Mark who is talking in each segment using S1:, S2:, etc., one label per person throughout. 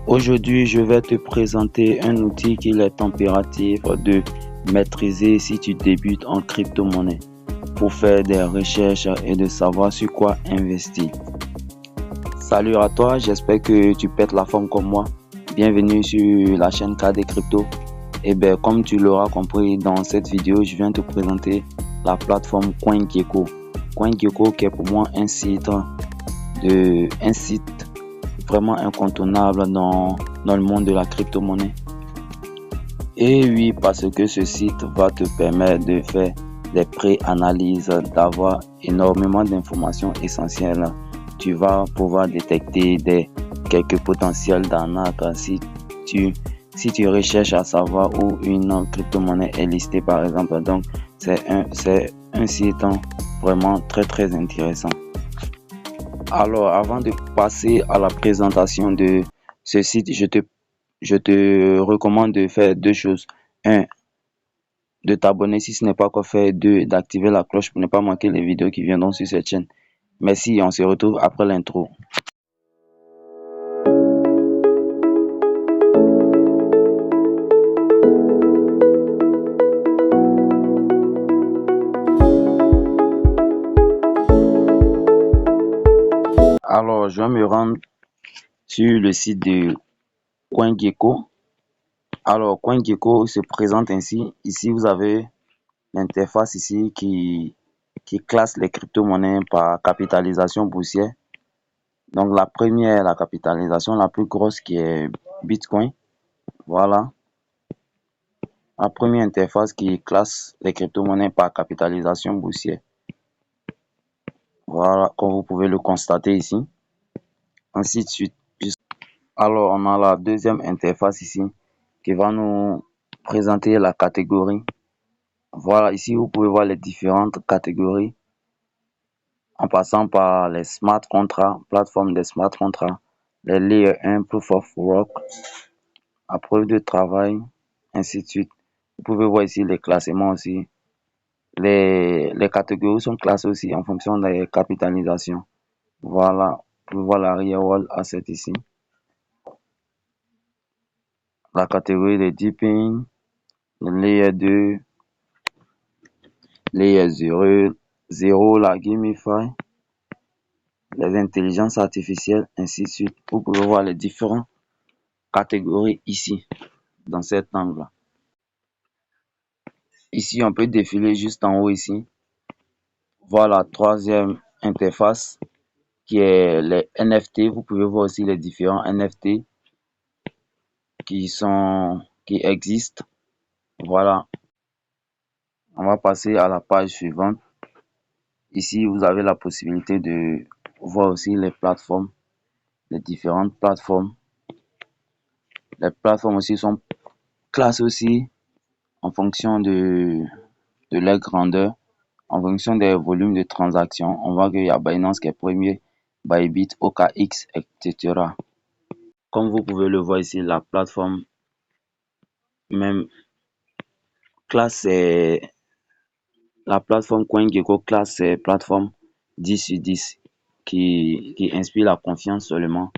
S1: Aujourd'hui, je vais te présenter un outil qu'il est impératif de maîtriser si tu débutes en crypto-monnaie pour faire des recherches et de savoir sur quoi investir. Salut à toi, j'espère que tu pètes la forme comme moi. Bienvenue sur la chaîne KD Crypto. Et bien, comme tu l'auras compris dans cette vidéo, je viens te présenter la plateforme CoinGecko. CoinGecko qui est pour moi un site vraiment incontournable dans le monde de la crypto-monnaie. Et oui, parce que ce site va te permettre de faire des pré-analyses, d'avoir énormément d'informations essentielles. Tu vas pouvoir détecter quelques potentiels d'arnaque si tu recherches à savoir où une crypto-monnaie est listée par exemple. Donc c'est un site vraiment très intéressant. Alors, avant de passer à la présentation de ce site, je te recommande de faire deux choses. Un, de t'abonner si ce n'est pas encore fait. Deux, d'activer la cloche pour ne pas manquer les vidéos qui viendront sur cette chaîne. Merci, on se retrouve après l'intro. Alors, je vais me rendre sur le site de CoinGecko. Alors, CoinGecko se présente ainsi. Ici, vous avez l'interface ici qui classe les crypto-monnaies par capitalisation boursière. Donc, la première, la capitalisation la plus grosse qui est Bitcoin. Voilà. La première interface qui classe les crypto-monnaies par capitalisation boursière. Voilà, comme vous pouvez le constater ici. Ainsi de suite. Alors, on a la deuxième interface ici qui va nous présenter la catégorie. Voilà, ici, vous pouvez voir les différentes catégories en passant par les smart contracts, plateforme des smart contracts, les layer 1, proof of work, à preuve de travail, ainsi de suite. Vous pouvez voir ici les classements aussi. Les catégories sont classées aussi en fonction des capitalisations. Voilà, vous pouvez voir la real world asset ici. La catégorie de deeping, le layer 2, layer 0, la gamify, les intelligences artificielles, ainsi de suite. Vous pouvez voir les différentes catégories ici, dans cet angle. Ici, on peut défiler juste en haut ici. Voilà la troisième interface qui est les NFT. Vous pouvez voir aussi les différents NFT qui existent. Voilà. On va passer à la page suivante. Ici, vous avez la possibilité de voir aussi les plateformes, les différentes plateformes. Les plateformes aussi sont classées aussi en fonction de leur grandeur, en fonction des volumes de transactions. On voit qu'il y a Binance qui est premier, Bybit, OKX, etc. Comme vous pouvez le voir ici, la plateforme même classe la plateforme CoinGecko classe ces plateformes 10 sur 10 qui inspire la confiance seulement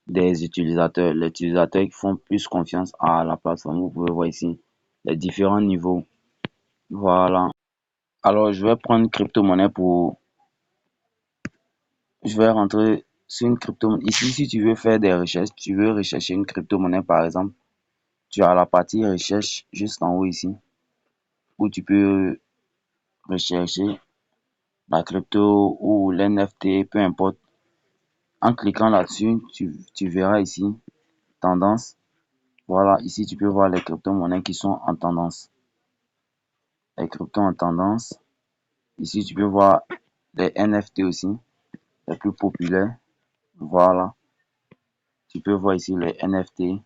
S1: des utilisateurs. Les utilisateurs qui font plus confiance à la plateforme. Vous pouvez voir ici les différents niveaux. Voilà. Alors, je vais prendre une crypto-monnaie je vais rentrer sur une crypto-monnaie. Ici, si tu veux faire des recherches, tu veux rechercher une crypto-monnaie par exemple, tu as la partie recherche juste en haut ici, où tu peux rechercher la crypto ou l'NFT, peu importe. En cliquant là-dessus, tu verras ici tendance. Voilà, ici tu peux voir les crypto-monnaies qui sont en tendance. Les cryptos en tendance. Ici tu peux voir les NFT aussi, les plus populaires. Voilà, tu peux voir ici les NFT.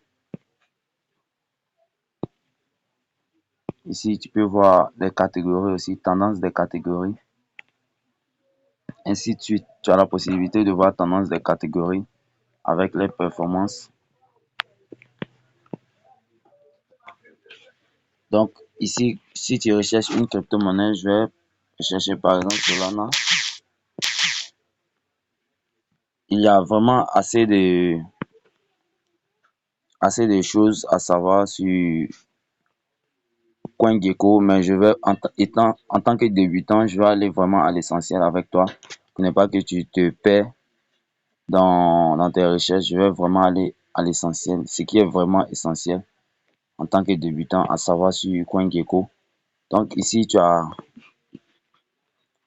S1: Ici tu peux voir les catégories aussi, tendance des catégories. Ainsi de suite, tu as la possibilité de voir tendance des catégories avec les performances. Donc ici, si tu recherches une crypto-monnaie, je vais chercher par exemple Solana. Il y a vraiment assez assez de choses à savoir sur CoinGecko, mais je vais, en tant que débutant, je vais aller vraiment à l'essentiel avec toi pour ne pas que tu te perds dans tes recherches. Je vais vraiment aller à l'essentiel, ce qui est vraiment essentiel en tant que débutant à savoir sur CoinGecko. Donc ici,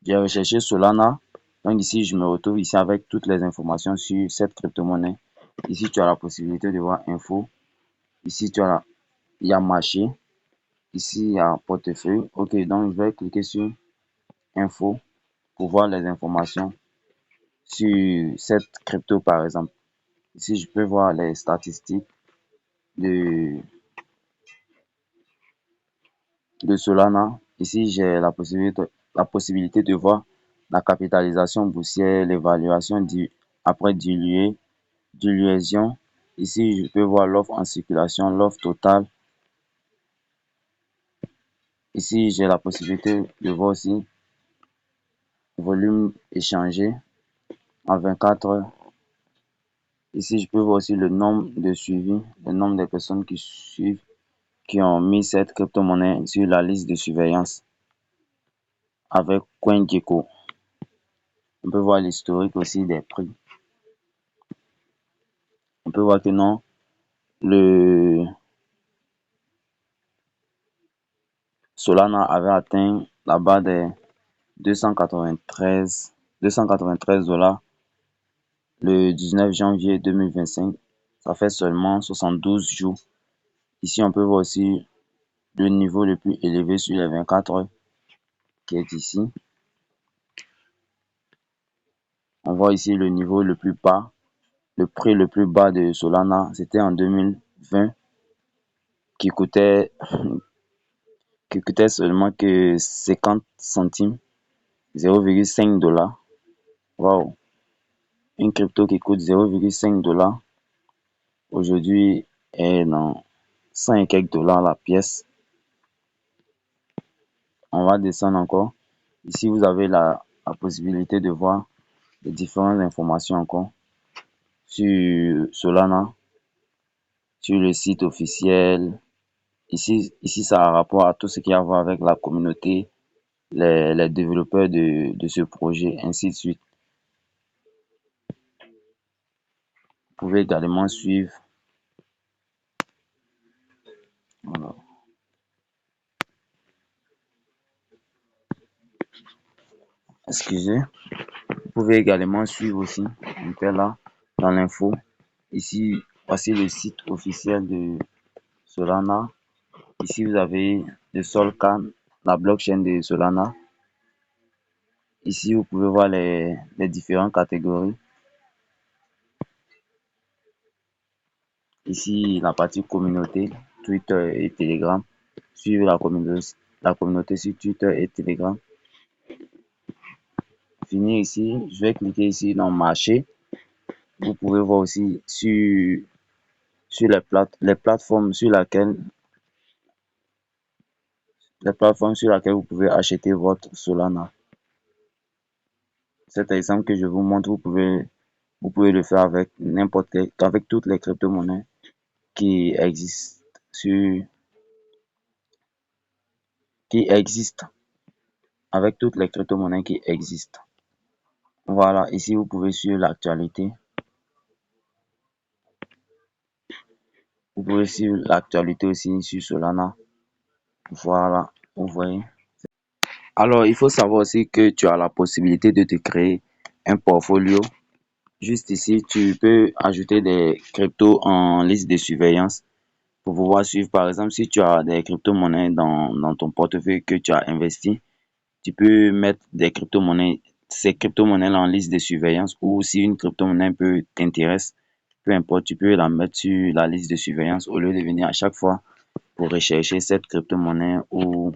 S1: j'ai recherché Solana. Donc ici, je me retrouve ici avec toutes les informations sur cette crypto-monnaie. Ici, tu as la possibilité de voir info. Ici, il y a marché. Ici, il y a portefeuille. Ok, donc je vais cliquer sur info pour voir les informations sur cette crypto par exemple. Ici, je peux voir les statistiques de, de Solana. Ici, j'ai la possibilité de voir la capitalisation boursière, l'évaluation après dilution. Ici, je peux voir l'offre en circulation, l'offre totale. Ici, j'ai la possibilité de voir aussi volume échangé en 24 heures. Ici, je peux voir aussi le nombre de suivis, le nombre de personnes qui suivent, qui ont mis cette crypto-monnaie sur la liste de surveillance avec CoinGecko. On peut voir l'historique aussi des prix. On peut voir que non, le Solana avait atteint la barre des 293 dollars le 19 janvier 2025. Ça fait seulement 72 jours. Ici, on peut voir aussi le niveau le plus élevé sur les 24 heures qui est ici. On voit ici le niveau le plus bas. Le prix le plus bas de Solana, c'était en 2020 qui coûtait, qui coûtait seulement que 50 centimes, 0,5 dollars. Waouh! Une crypto qui coûte 0,5 dollars aujourd'hui est dans 100 et quelques dollars la pièce. On va descendre encore. Ici, vous avez la possibilité de voir les différentes informations encore sur Solana, sur le site officiel. Ici, ça a rapport à tout ce qui a à voir avec la communauté, les développeurs de ce projet, ainsi de suite. Vous pouvez également suivre, voilà, excusez, vous pouvez également suivre aussi, un peu là, dans l'info. Ici, voici le site officiel de Solana. Ici, vous avez le Solcan, la blockchain de Solana. Ici, vous pouvez voir les différentes catégories. Ici, la partie communauté, Twitter et Telegram. Suivez la communauté sur Twitter et Telegram. Fini ici, je vais cliquer ici dans marché. Vous pouvez voir aussi sur les plateformes sur lesquelles vous pouvez acheter votre Solana. Cet exemple que je vous montre, vous pouvez le faire avec toutes les crypto-monnaies qui existent avec toutes les crypto-monnaies qui existent. Voilà, ici vous pouvez suivre l'actualité. Vous pouvez suivre l'actualité aussi sur Solana. Voilà, vous voyez. Alors, il faut savoir aussi que tu as la possibilité de te créer un portfolio. Juste ici, tu peux ajouter des cryptos en liste de surveillance pour pouvoir suivre. Par exemple, si tu as des crypto-monnaies dans ton portefeuille que tu as investi, tu peux mettre ces crypto-monnaies en liste de surveillance, ou si une crypto-monnaie t'intéresse, peu importe, tu peux la mettre sur la liste de surveillance au lieu de venir à chaque fois pour rechercher cette crypto-monnaie ou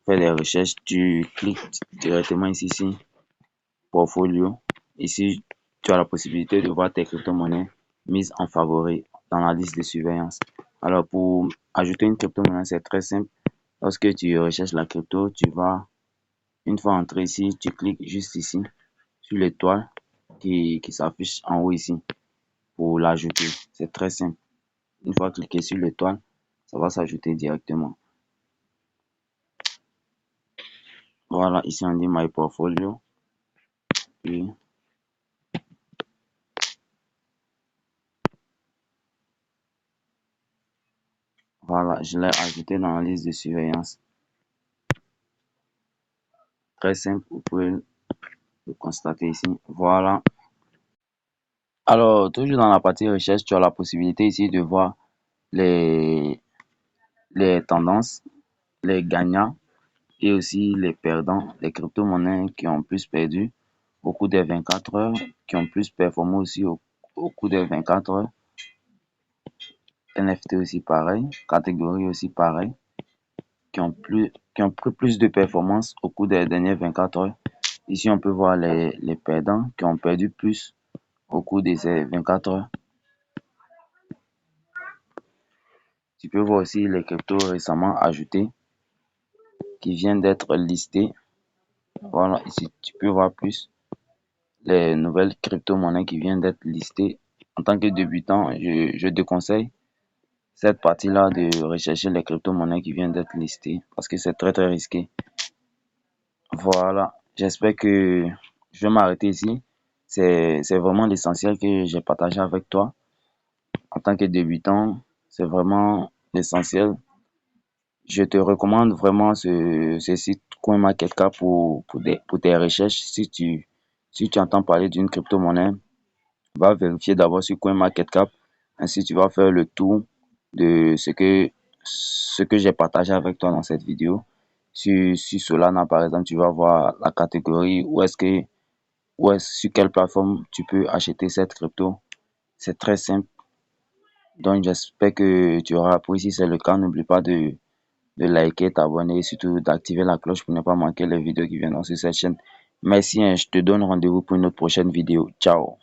S1: faire des recherches. Tu cliques directement ici, portfolio. Ici, tu as la possibilité de voir tes crypto-monnaies mises en favori dans la liste de surveillance. Alors, pour ajouter une crypto-monnaie, c'est très simple. Lorsque tu recherches la crypto, une fois entré ici, tu cliques juste ici sur l'étoile qui s'affiche en haut ici pour l'ajouter. C'est très simple. Une fois cliqué sur l'étoile, ça va s'ajouter directement. Voilà, ici on dit My Portfolio. Puis, voilà, je l'ai ajouté dans la liste de surveillance. Très simple, vous pouvez le constater ici. Voilà. Alors, toujours dans la partie recherche, tu as la possibilité ici de voir les, les tendances, les gagnants et aussi les perdants, les crypto-monnaies qui ont plus perdu au cours des 24 heures, qui ont plus performé aussi au cours des 24 heures. NFT aussi pareil, catégorie aussi pareil, qui ont pris plus de performance au cours des dernières 24 heures. Ici, on peut voir les perdants qui ont perdu plus au cours de ces 24 heures. Tu peux voir aussi les cryptos récemment ajoutés qui viennent d'être listés. Voilà, ici, tu peux voir plus les nouvelles crypto-monnaies qui viennent d'être listées. En tant que débutant, je te conseille cette partie-là de rechercher les crypto-monnaies qui viennent d'être listées parce que c'est très très risqué. Voilà, j'espère que je vais m'arrêter ici. C'est vraiment l'essentiel que j'ai partagé avec toi. En tant que débutant, c'est vraiment l'essentiel. Je te recommande vraiment ce site CoinMarketCap pour tes recherches. Si tu entends parler d'une crypto-monnaie, va vérifier d'abord sur CoinMarketCap. Ainsi, tu vas faire le tour de ce que j'ai partagé avec toi dans cette vidéo. Sur Solana, par exemple, tu vas voir la catégorie sur quelle plateforme tu peux acheter cette crypto. C'est très simple. Donc, j'espère que tu auras appris. Si c'est le cas, n'oublie pas de liker, t'abonner et surtout d'activer la cloche pour ne pas manquer les vidéos qui viendront sur cette chaîne. Merci, hein, je te donne rendez-vous pour une autre prochaine vidéo. Ciao.